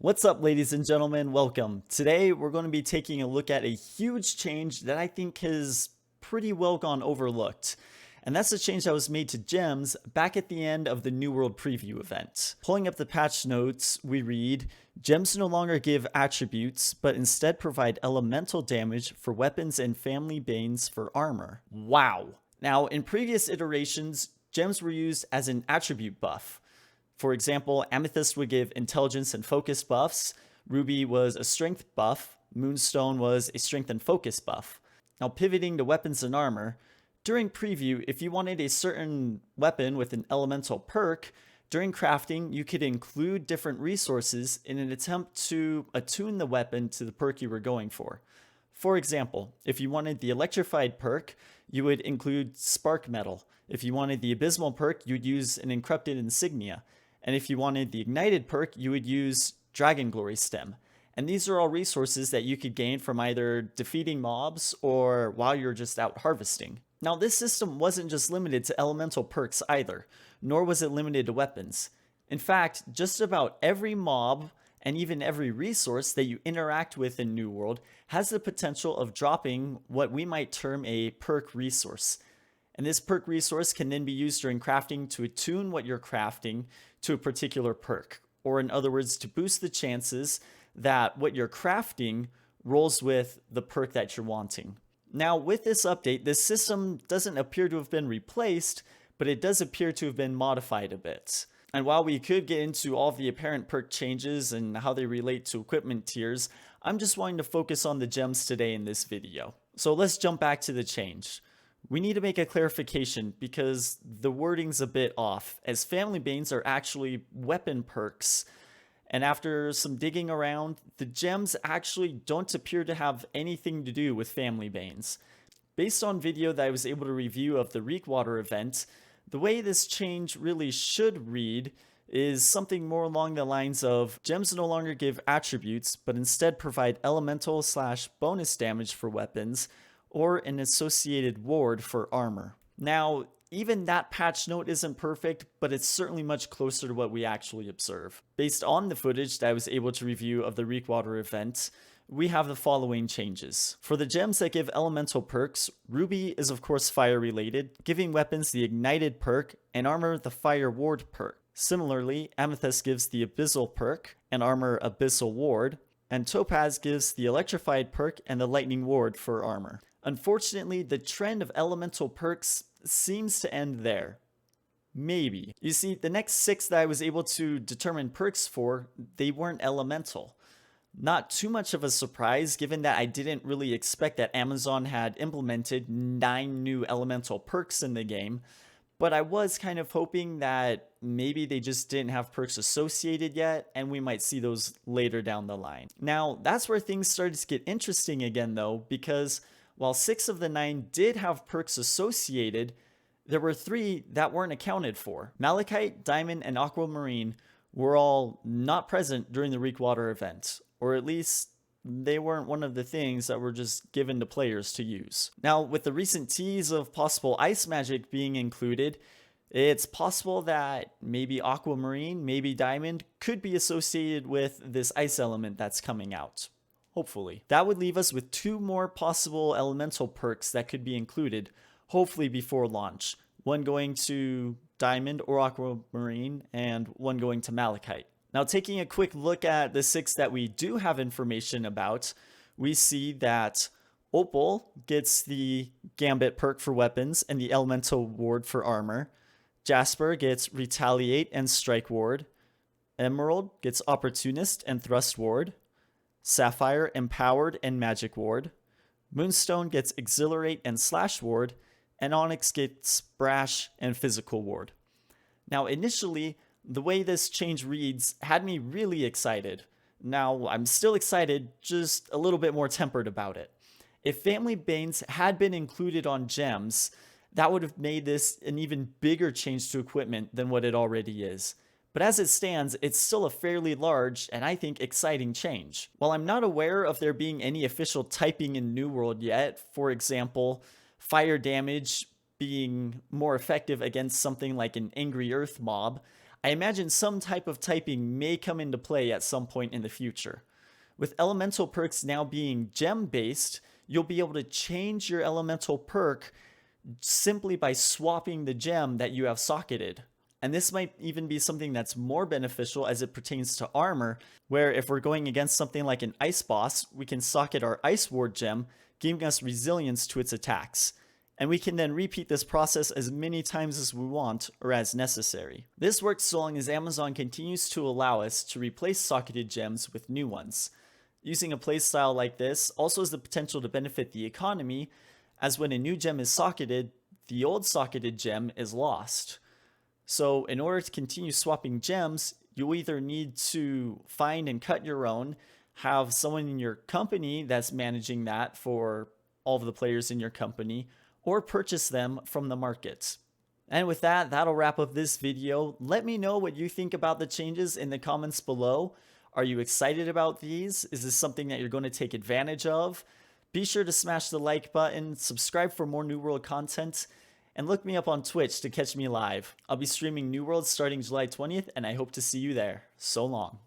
What's up, ladies and gentlemen? Welcome. Today, we're going to be taking a look at a huge change that I think has pretty well gone overlooked. And that's the change that was made to gems back at the end of the New World Preview event. Pulling up the patch notes, we read, gems no longer give attributes, but instead provide elemental damage for weapons and family banes for armor. Wow. Now, in previous iterations, gems were used as an attribute buff. For example, Amethyst would give intelligence and focus buffs, Ruby was a strength buff, Moonstone was a strength and focus buff. Now pivoting to weapons and armor, during preview, if you wanted a certain weapon with an elemental perk, during crafting you could include different resources in an attempt to attune the weapon to the perk you were going for. For example, if you wanted the electrified perk, you would include spark metal. If you wanted the abysmal perk, you'd use an encrypted insignia. And if you wanted the ignited perk, you would use Dragon Glory Stem. And these are all resources that you could gain from either defeating mobs or while you're just out harvesting. Now, this system wasn't just limited to elemental perks either, nor was it limited to weapons. In fact, just about every mob and even every resource that you interact with in New World has the potential of dropping what we might term a perk resource. And this perk resource can then be used during crafting to attune what you're crafting to a particular perk, or in other words, to boost the chances that what you're crafting rolls with the perk that you're wanting. Now, with this update, this system doesn't appear to have been replaced, but it does appear to have been modified a bit. And while we could get into all of the apparent perk changes and how they relate to equipment tiers, I'm just wanting to focus on the gems today in this video. So let's jump back to the change. We need to make a clarification because the wording's a bit off, as family banes are actually weapon perks. And after some digging around, the gems actually don't appear to have anything to do with family banes. Based on video that I was able to review of the Reekwater event, the way this change really should read is something more along the lines of gems no longer give attributes, but instead provide elemental/bonus damage for weapons, or an associated ward for armor. Now, even that patch note isn't perfect, but it's certainly much closer to what we actually observe. Based on the footage that I was able to review of the Reekwater event, we have the following changes. For the gems that give elemental perks, Ruby is of course fire related, giving weapons the ignited perk and armor the fire ward perk. Similarly, Amethyst gives the abyssal perk and armor abyssal ward, and Topaz gives the electrified perk and the lightning ward for armor. Unfortunately, the trend of elemental perks seems to end there. Maybe. You see, the next 6 that I was able to determine perks for, they weren't elemental. Not too much of a surprise given that I didn't really expect that Amazon had implemented 9 new elemental perks in the game, but I was kind of hoping that maybe they just didn't have perks associated yet and we might see those later down the line. Now, that's where things started to get interesting again though, because while 6 of the 9 did have perks associated, there were 3 that weren't accounted for. Malachite, Diamond, and Aquamarine were all not present during the Reekwater event, or at least they weren't one of the things that were just given to players to use. Now, with the recent tease of possible ice magic being included, it's possible that maybe Aquamarine, maybe Diamond could be associated with this ice element that's coming out. Hopefully. That would leave us with 2 more possible elemental perks that could be included, hopefully before launch. One going to Diamond or Aquamarine, and one going to Malachite. Now, taking a quick look at the 6 that we do have information about, we see that Opal gets the Gambit perk for weapons and the Elemental ward for armor. Jasper gets Retaliate and Strike ward. Emerald gets Opportunist and Thrust ward. Sapphire, Empowered and Magic ward. Moonstone gets Exhilarate and Slash ward. And Onyx gets Brash and Physical ward. Now, initially, the way this change reads had me really excited. Now, I'm still excited, just a little bit more tempered about it. If Family Banes had been included on gems, that would have made this an even bigger change to equipment than what it already is. But as it stands, it's still a fairly large and I think exciting change. While I'm not aware of there being any official typing in New World yet, for example, fire damage being more effective against something like an Angry Earth mob, I imagine some type of typing may come into play at some point in the future. With elemental perks now being gem based, you'll be able to change your elemental perk simply by swapping the gem that you have socketed. And this might even be something that's more beneficial as it pertains to armor, where if we're going against something like an ice boss, we can socket our ice ward gem, giving us resilience to its attacks. And we can then repeat this process as many times as we want or as necessary. This works so long as Amazon continues to allow us to replace socketed gems with new ones. Using a playstyle like this also has the potential to benefit the economy, as when a new gem is socketed, the old socketed gem is lost. So in order to continue swapping gems, you'll either need to find and cut your own, have someone in your company that's managing that for all of the players in your company, or purchase them from the market. And with that, that'll wrap up this video. Let me know what you think about the changes in the comments below. Are you excited about these? Is this something that you're going to take advantage of? Be sure to smash the like button, subscribe for more New World content, and look me up on Twitch to catch me live. I'll be streaming New World starting July 20th, and I hope to see you there. So long.